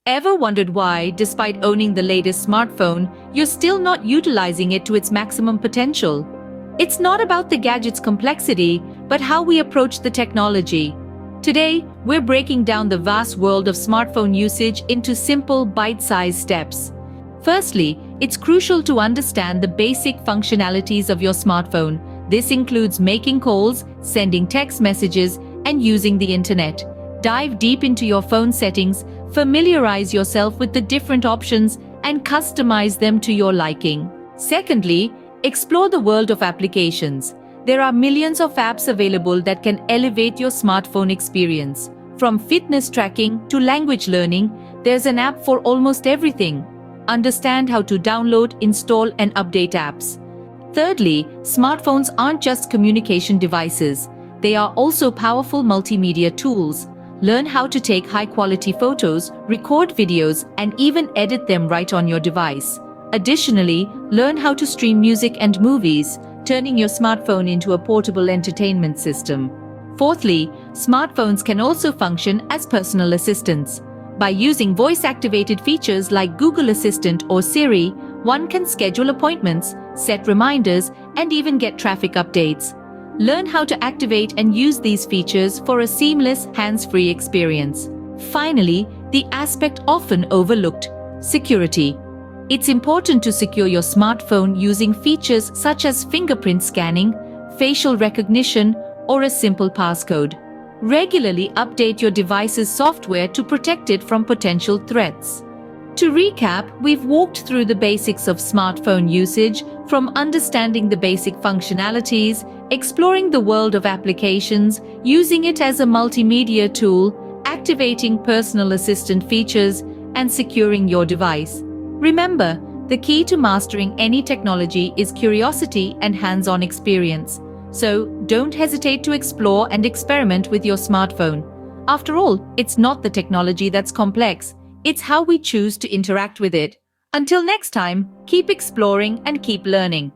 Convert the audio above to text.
Ever wondered why, despite owning the latest smartphone, you're still not utilizing it to its maximum potential? It's not about the gadget's complexity, but how we approach the technology. Today, we're breaking down the vast world of smartphone usage into simple, bite-sized steps. Firstly, it's crucial to understand the basic functionalities of your smartphone. This includes making calls, sending text messages, and using the internet. Dive deep into your phone settings, familiarize yourself with the different options, and customize them to your liking. Secondly, explore the world of applications. There are millions of apps available that can elevate your smartphone experience. From fitness tracking to language learning, there's an app for almost everything. Understand how to download, install, and update apps. Thirdly, smartphones aren't just communication devices. They are also powerful multimedia tools. Learn how to take high-quality photos, record videos, and even edit them right on your device. Additionally, learn how to stream music and movies, turning your smartphone into a portable entertainment system. Fourthly, smartphones can also function as personal assistants. By using voice-activated features like Google Assistant or Siri, one can schedule appointments, set reminders, and even get traffic updates. Learn how to activate and use these features for a seamless, hands-free experience. Finally, the aspect often overlooked: security. It's important to secure your smartphone using features such as fingerprint scanning, facial recognition, or a simple passcode. Regularly update your device's software to protect it from potential threats. To recap, we've walked through the basics of smartphone usage, from understanding the basic functionalities, exploring the world of applications, using it as a multimedia tool, activating personal assistant features, and securing your device. Remember, the key to mastering any technology is curiosity and hands-on experience. So, don't hesitate to explore and experiment with your smartphone. After all, it's not the technology that's complex. It's how we choose to interact with it. Until next time, keep exploring and keep learning.